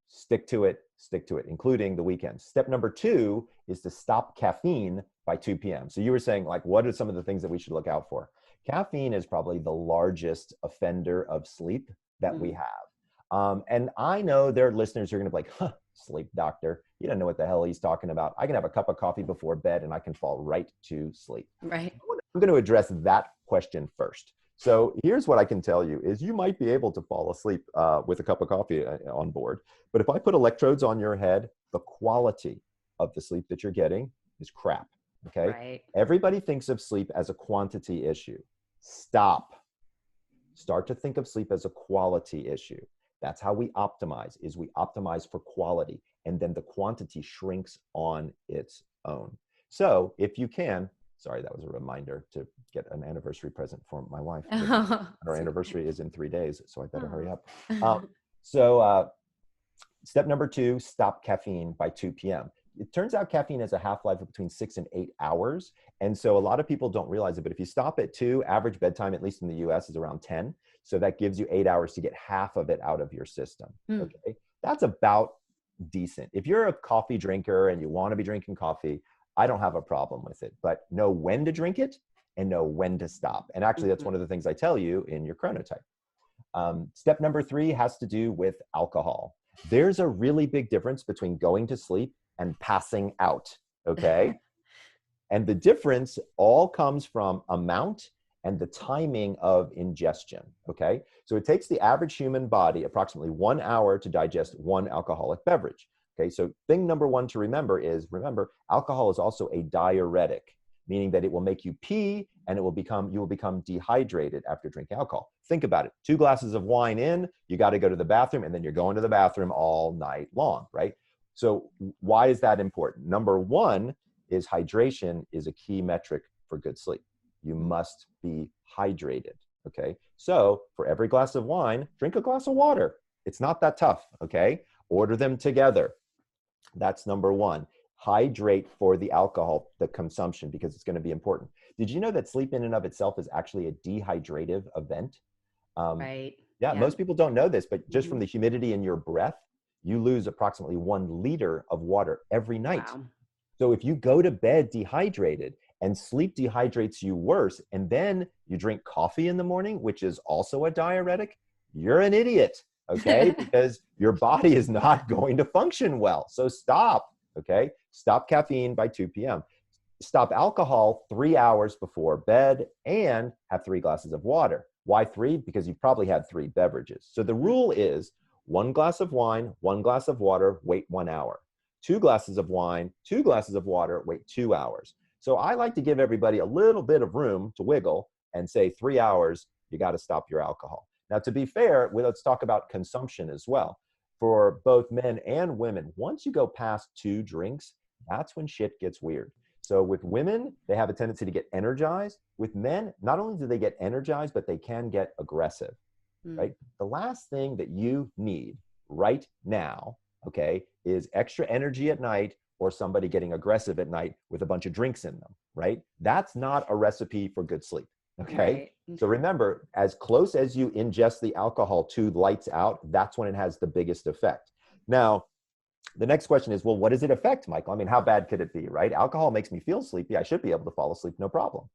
Stick to it, stick to it, including the weekends. Step number 2 is to stop caffeine by 2 p.m. So you were saying, like, what are some of the things that we should look out for? Caffeine is probably the largest offender of sleep that we Mm, have. And I know there are listeners who are going to be like, huh, sleep doctor, you don't know what the hell he's talking about. I can have a cup of coffee before bed and I can fall right to sleep. right. I'm going to address that question first. So here's what I can tell you is you might be able to fall asleep with a cup of coffee on board. But if I put electrodes on your head, the quality of the sleep that you're getting is crap. Okay. Right. Everybody thinks of sleep as a quantity issue. Stop. Start to think of sleep as a quality issue. That's how we optimize, is we optimize for quality, and then the quantity shrinks on its own. So if you can, sorry, that was a reminder to get an anniversary present for my wife. Our anniversary is in 3 days, so I better hurry up. Oh. So step number 2, stop caffeine by 2 p.m. It turns out caffeine has a half-life of between 6 and 8 hours. And so a lot of people don't realize it, but if you stop at 2, average bedtime, at least in the US, is around 10. So that gives you 8 hours to get half of it out of your system. Hmm. Okay. That's about decent. If you're a coffee drinker and you want to be drinking coffee, I don't have a problem with it, but know when to drink it and know when to stop. And actually, that's one of the things I tell you in your chronotype. Step number 3 has to do with alcohol. There's a really big difference between going to sleep and passing out, okay? And the difference all comes from amount and the timing of ingestion, okay? So it takes the average human body approximately 1 hour to digest one alcoholic beverage, Okay, so thing number one to remember is, remember, alcohol is also a diuretic, meaning that it will make you pee and you will become dehydrated after drinking alcohol. Think about it. 2 glasses of wine in, you got to go to the bathroom, and then you're going to the bathroom all night long, right? So why is that important? Number one is hydration is a key metric for good sleep. You must be hydrated, okay? So for every glass of wine, drink a glass of water. It's not that tough, okay? Order them together. That's number one. Hydrate for the alcohol, the consumption, because it's going to be important. Did you know that sleep in and of itself is actually a dehydrative event? Right. Yeah, Yeah. most people don't know this, but just from the humidity in your breath, you lose approximately 1 liter of water every night. Wow. So if you go to bed dehydrated and sleep dehydrates you worse, and then you drink coffee in the morning, which is also a diuretic, you're an idiot, okay? Because your body is not going to function well. So stop, okay? Stop caffeine by 2 p.m. Stop alcohol 3 hours before bed and have 3 glasses of water. Why 3? Because you've probably had 3 beverages. So the rule is 1 glass of wine, 1 glass of water, wait 1 hour. 2 glasses of wine, 2 glasses of water, wait 2 hours. So I like to give everybody a little bit of room to wiggle and say 3 hours, you got to stop your alcohol. Now, to be fair, let's talk about consumption as well. For both men and women, once you go past 2 drinks, that's when shit gets weird. So with women, they have a tendency to get energized. With men, not only do they get energized, but they can get aggressive, right? The last thing that you need right now, okay, is extra energy at night or somebody getting aggressive at night with a bunch of drinks in them, right? That's not a recipe for good sleep, okay? Right. So remember, as close as you ingest the alcohol to lights out, that's when it has the biggest effect. Now, the next question is, well, what does it affect, Michael? I mean, how bad could it be, right? Alcohol makes me feel sleepy. I should be able to fall asleep, no problem.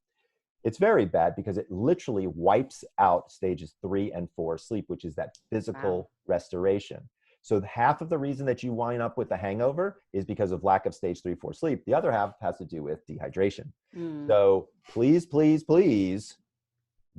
It's very bad because it literally wipes out stages 3 and 4 sleep, which is that physical restoration. So half of the reason that you wind up with a hangover is because of lack of stage 3, 4 sleep. The other half has to do with dehydration. So please, please, please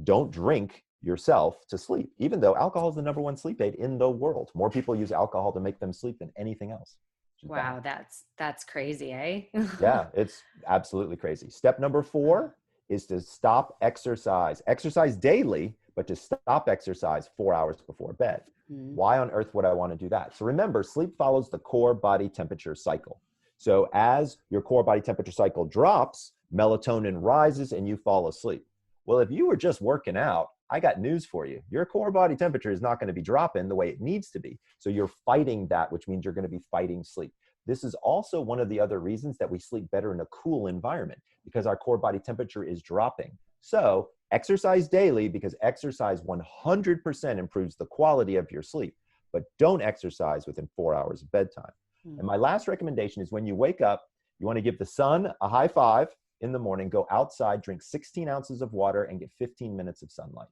don't drink yourself to sleep, even though alcohol is the #1 sleep aid in the world. More people use alcohol to make them sleep than anything else. Wow, that's crazy, eh? Yeah, it's absolutely crazy. Step number 4 is to stop exercise. Exercise daily, but to stop exercise 4 hours before bed. Why on earth would I want to do that? So remember, sleep follows the core body temperature cycle. So as your core body temperature cycle drops, melatonin rises and you fall asleep. Well, if you were just working out, I got news for you. Your core body temperature is not going to be dropping the way it needs to be. So you're fighting that, which means you're going to be fighting sleep. This is also one of the other reasons that we sleep better in a cool environment, because our core body temperature is dropping. So exercise daily, because exercise 100% improves the quality of your sleep, but don't exercise within 4 hours of bedtime. And my last recommendation is when you wake up, you want to give the sun a high five in the morning, go outside, drink 16 ounces of water, and get 15 minutes of sunlight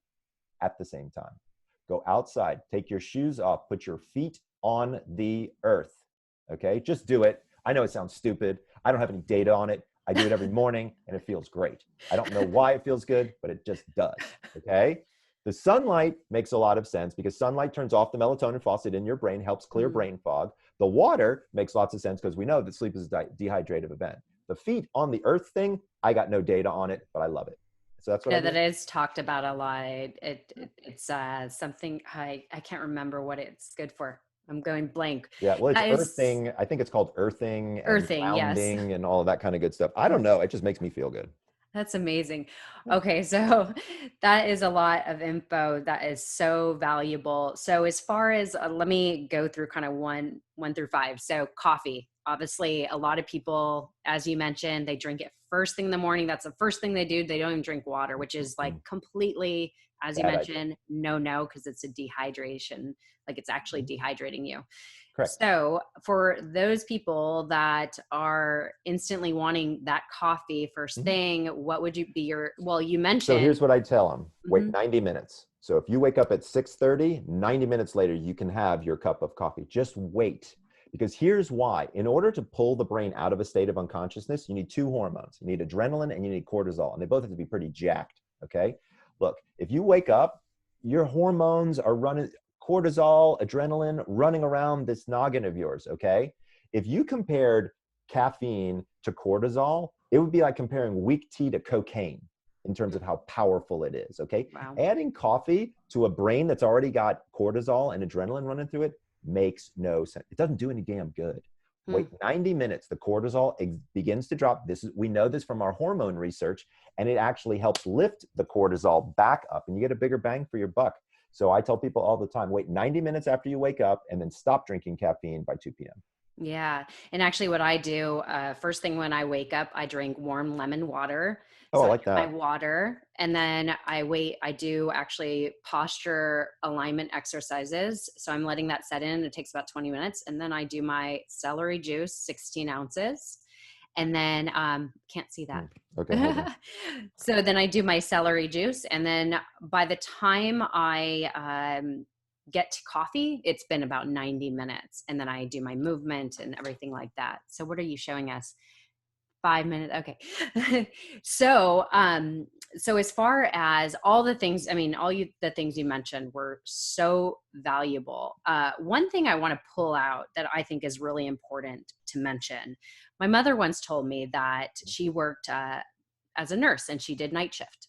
at the same time. Go outside, take your shoes off, put your feet on the earth, okay? Just do it. I know it sounds stupid. I don't have any data on it. I do it every morning, and it feels great. I don't know why it feels good, but it just does, okay? The sunlight makes a lot of sense because sunlight turns off the melatonin faucet in your brain, helps clear brain fog. The water makes lots of sense because we know that sleep is a dehydrative event. The feet on the earth thing, I got no data on it, but I love it. So that's what I do. That is talked about a lot. It's something I can't remember what it's good for. I'm going blank. Yeah, well, it's That is earthing. I think it's called earthing and earthing, yes. grounding and all of that kind of good stuff. I don't know. It just makes me feel good. That's amazing. Okay, so that is a lot of info that is so valuable. So as far as let me go through kind of one through 5. So coffee, obviously a lot of people, as you mentioned, they drink it first thing in the morning. That's the first thing they do. They don't even drink water, which is like completely, as you Bad mentioned, no, because it's a dehydration. Like it's actually dehydrating you. Correct. So for those people that are instantly wanting that coffee first thing, what would you be you mentioned. So here's what I tell them. Wait 90 minutes. So if you wake up at 6:30, 90 minutes later, you can have your cup of coffee. Just wait. Because here's why. In order to pull the brain out of a state of unconsciousness, you need 2 hormones. You need adrenaline and you need cortisol. And they both have to be pretty jacked, okay? Look, if you wake up, your hormones are running, cortisol, adrenaline, running around this noggin of yours, okay? if you compared caffeine to cortisol, it would be like comparing weak tea to cocaine in terms of how powerful it is, okay? Wow. Adding coffee to a brain that's already got cortisol and adrenaline running through it makes no sense. It doesn't do any damn good. Wait 90 minutes, the cortisol begins to drop. We know this from our hormone research, and it actually helps lift the cortisol back up, and you get a bigger bang for your buck. So I tell people all the time, wait 90 minutes after you wake up, and then stop drinking caffeine by 2 p.m. Yeah. And actually what I do, first thing when I wake up, I drink warm lemon water. Oh, So I I like get my that. water and then I do actually posture alignment exercises. So I'm letting that set in. It takes about 20 minutes. And then I do my celery juice, 16 ounces. And then, can't see that. Okay, hold on. So then I do my celery juice. And then by the time I, get to coffee, it's been about 90 minutes. And then I do my movement and everything like that. So what are you showing us? 5 minutes. Okay. So as far as all the things, I mean, the things you mentioned were so valuable. One thing I want to pull out that I think is really important to mention. My mother once told me that she worked as a nurse and she did night shift.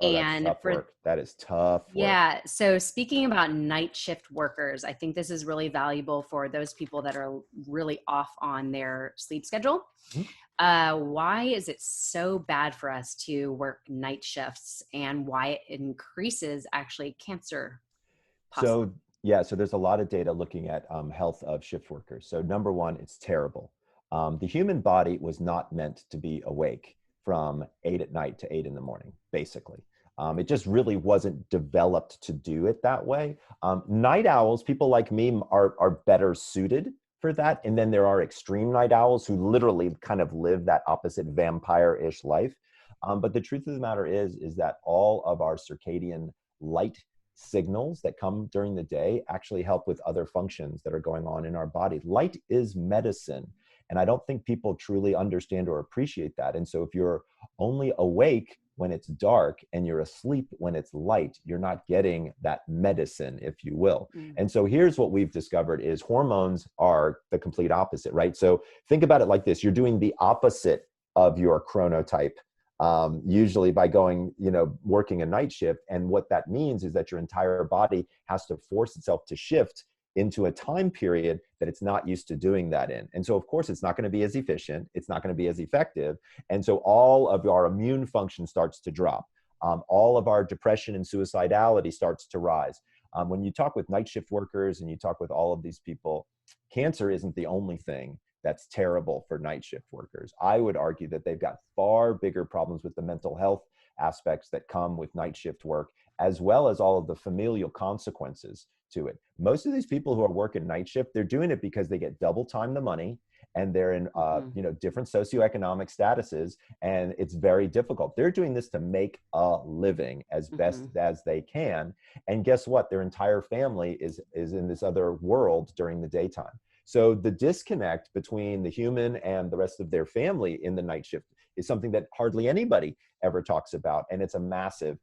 Oh, that's And tough work. That is tough work. yeah. So speaking about night shift workers, I think this is really valuable for those people that are really off on their sleep schedule. Mhm. Why is it so bad for us to work night shifts and why it increases actually cancer possibility? So yeah, so there's a lot of data looking at health of shift workers. So number one, it's terrible. The human body was not meant to be awake from 8 at night to 8 in the morning, basically. It just really wasn't developed to do it that way. Night owls, people like me, are better suited for that. And then there are extreme night owls who literally kind of live that opposite vampire-ish life. But the truth of the matter is that all of our circadian light signals that come during the day actually help with other functions that are going on in our body. Light is medicine. And I don't think people truly understand or appreciate that. And so if you're only awake when it's dark and you're asleep when it's light, you're not getting that medicine, if you will. Mm. And so here's what we've discovered is hormones are the complete opposite, right? So think about it like this. You're doing the opposite of your chronotype, usually by going, working a night shift. And what that means is that your entire body has to force itself to shift into a time period that it's not used to doing that in. And so, of course, it's not going to be as efficient. It's not going to be as effective. And so all of our immune function starts to drop. All of our depression and suicidality starts to rise. When you talk with night shift workers and you talk with all of these people, cancer isn't the only thing that's terrible for night shift workers. I would argue that they've got far bigger problems with the mental health aspects that come with night shift work, as well as all of the familial consequences to it. Most of these people who are working night shift, they're doing it because they get double time the money and they're in different socioeconomic statuses, and it's very difficult. They're doing this to make a living as best as they can. And guess what? Their entire family is in this other world during the daytime. So the disconnect between the human and the rest of their family in the night shift is something that hardly anybody ever talks about. And it's a massive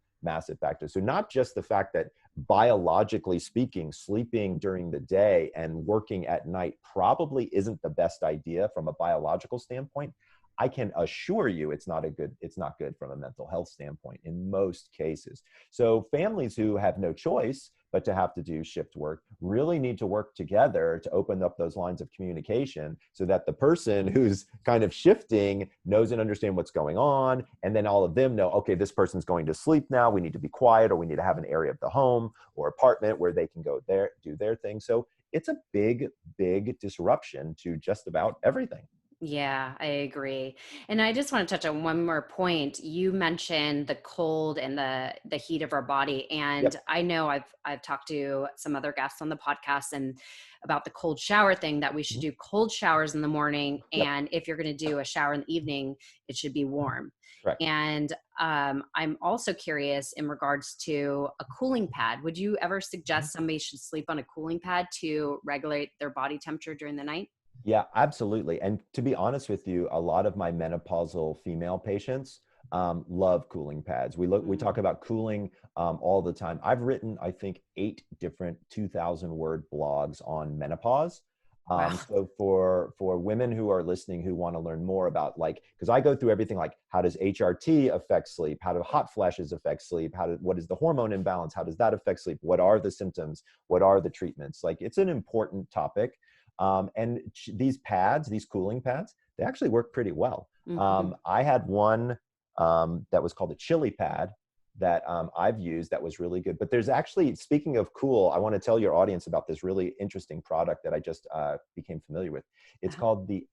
factor. So not just the fact that biologically speaking, sleeping during the day and working at night probably isn't the best idea from a biological standpoint. I can assure you it's not good from a mental health standpoint in most cases. So families who have no choice but to have to do shift work really need to work together to open up those lines of communication so that the person who's kind of shifting knows and understands what's going on. And then all of them know, okay, this person's going to sleep now. We need to be quiet, or we need to have an area of the home or apartment where they can go there, do their thing. So it's a big, big disruption to just about everything. Yeah, I agree. And I just want to touch on one more point. You mentioned the cold and the heat of our body. And Yep. I know I've talked to some other guests on the podcast and about the cold shower thing, that we should do cold showers in the morning. Yep. And if you're going to do a shower in the evening, it should be warm. Correct. And I'm also curious in regards to a cooling pad. Would you ever suggest somebody should sleep on a cooling pad to regulate their body temperature during the night? Yeah, absolutely. And to be honest with you, a lot of my menopausal female patients love cooling pads. We talk about cooling all the time. I've written, I think, 8 different 2,000 word blogs on menopause. Wow. So for women who are listening who want to learn more about like, because I go through everything like how does HRT affect sleep? How do hot flashes affect sleep? What is the hormone imbalance? How does that affect sleep? What are the symptoms? What are the treatments? Like it's an important topic. And these pads, these cooling pads, they actually work pretty well. Mm-hmm. I had one that was called a chili pad that I've used that was really good. But there's actually, speaking of cool, I want to tell your audience about this really interesting product that I just became familiar with. It's Uh-huh. called the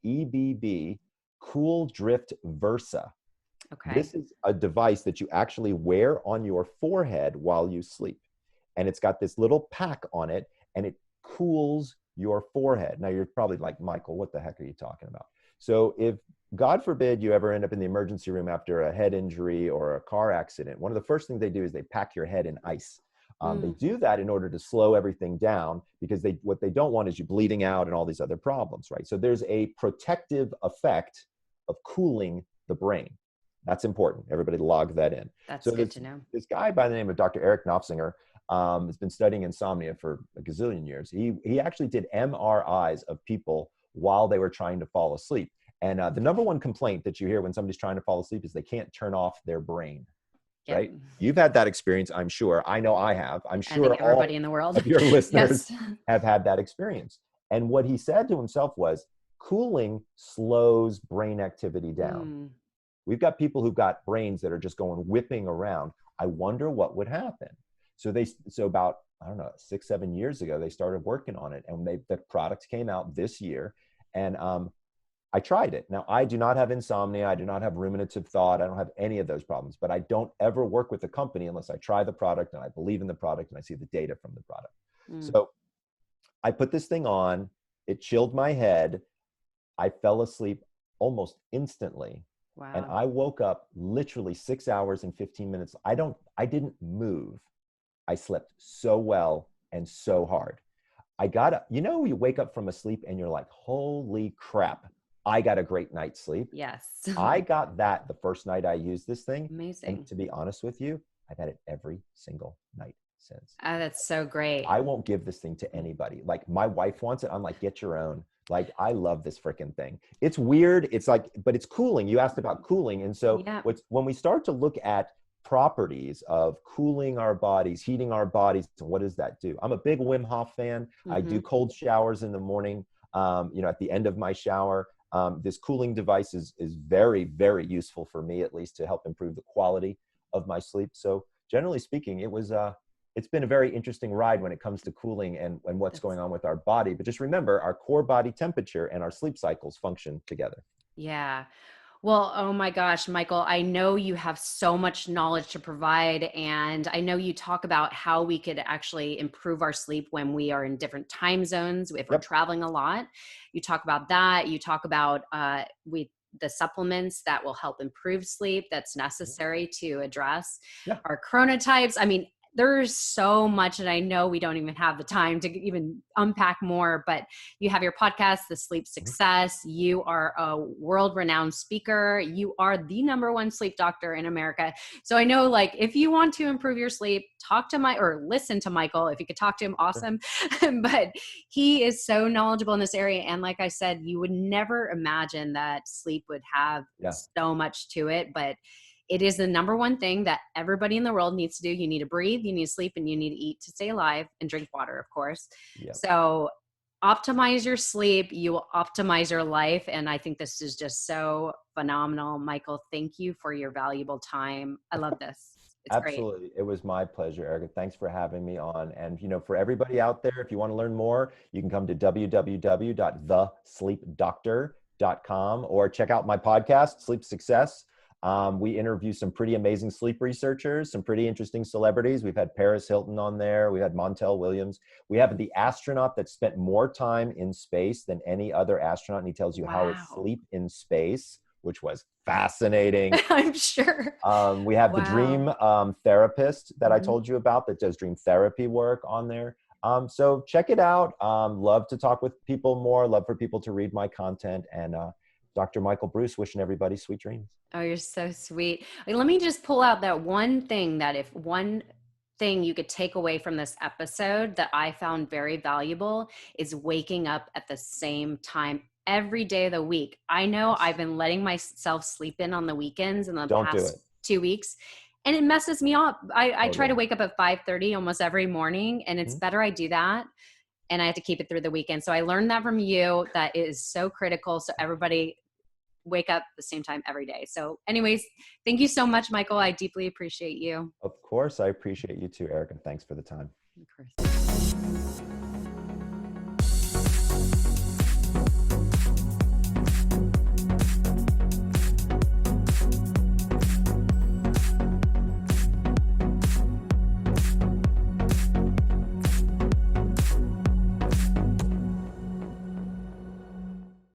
EBB Cool Drift Versa. Okay. This is a device that you actually wear on your forehead while you sleep. And it's got this little pack on it and it cools your forehead. Now you're probably like, Michael, what the heck are you talking about? So if God forbid you ever end up in the emergency room after a head injury or a car accident, one of the first things they do is they pack your head in ice. They Mm. do that in order to slow everything down because what they don't want is you bleeding out and all these other problems, right? So there's a protective effect of cooling the brain. That's important. Everybody log that in. That's So good to know. this guy by the name of Dr. Eric Knopfsinger has been studying insomnia for a gazillion years. He actually did MRIs of people while they were trying to fall asleep. And the number one complaint that you hear when somebody's trying to fall asleep is they can't turn off their brain, Yep. right? You've had that experience, I'm sure. I know I have. I'm I sure think everybody all in the world. of your listeners Yes. have had that experience. And what he said to himself was, cooling slows brain activity down. Mm. We've got people who've got brains that are just going whipping around. I wonder what would happen. So about, I don't know, 6-7 years ago, they started working on it, and the product came out this year. And I tried it. Now, I do not have insomnia. I do not have ruminative thought. I don't have any of those problems, but I don't ever work with a company unless I try the product and I believe in the product and I see the data from the product. Mm. So I put this thing on, it chilled my head. I fell asleep almost instantly. And Wow. I woke up literally 6 hours and 15 minutes. I didn't move. I slept so well and so hard. I got up, you wake up from a sleep and you're like, holy crap, I got a great night's sleep. Yes. I got that the first night I used this thing. And Amazing. to be honest with you, I've had it every single night since. Oh, that's so great. I won't give this thing to anybody. Like my wife wants it. I'm like, get your own. Like, I love this freaking thing. It's weird. It's like, but it's cooling. You asked about cooling. And so Yeah. when we start to look at properties of cooling our bodies, heating our bodies, what does that do? I'm a big Wim Hof fan. I Mm-hmm. do cold showers in the morning, at the end of my shower. This cooling device is very, very useful for me, at least, to help improve the quality of my sleep. So generally speaking, it's been a very interesting ride when it comes to cooling and what's going on with our body. But just remember, our core body temperature and our sleep cycles function together. Yeah. Well, oh my gosh, Michael, I know you have so much knowledge to provide. And I know you talk about how we could actually improve our sleep when we are in different time zones, if we're Yep. traveling a lot. You talk about that. You talk about the supplements that will help improve sleep that's necessary to address Yeah. our chronotypes. I mean, there's so much, and I know we don't even have the time to even unpack more, but you have your podcast, The Sleep Mhm. Success. You are a world-renowned speaker. You are the number one sleep doctor in America. So I know, like, if you want to improve your sleep, listen to Michael. If you could talk to him, Sure. awesome. But he is so knowledgeable in this area. And like I said, you would never imagine that sleep would have Yeah. so much to it, but it is the number one thing that everybody in the world needs to do. You need to breathe, you need to sleep, and you need to eat to stay alive, and drink water, of course. Yeah. So optimize your sleep, you will optimize your life. And I think this is just so phenomenal. Michael, thank you for your valuable time. I love this. It's great. Absolutely. It was my pleasure, Erica. Thanks for having me on. And, for everybody out there, if you want to learn more, you can come to www.thesleepdoctor.com or check out my podcast, Sleep Success. We interview some pretty amazing sleep researchers, some pretty interesting celebrities. We've had Paris Hilton on there. We had Montel Williams. We have the astronaut that spent more time in space than any other astronaut, and he tells you how to Wow. sleep in space, which was fascinating. I'm sure. We have the Wow. dream therapist that I Mhm. told you about that does dream therapy work on there. So check it out. Love to talk with people more. Love for people to read my content. And Dr. Michael Breus, wishing everybody sweet dreams. Oh, you're so sweet. Let me just pull out that one thing that if one thing you could take away from this episode that I found very valuable is waking up at the same time every day of the week. I know Yes. I've been letting myself sleep in on the weekends in the Don't do past it. 2 weeks, and it messes me up. I try to Totally. wake up at 5:30 almost every morning, and it's Mhm. better I do that, and I have to keep it through the weekend. So I learned that from you. That is so critical. So everybody wake up the same time every day. So anyways, thank you so much, Michael. I deeply appreciate you. Of course, I appreciate you too, Eric, and thanks for the time. Of course.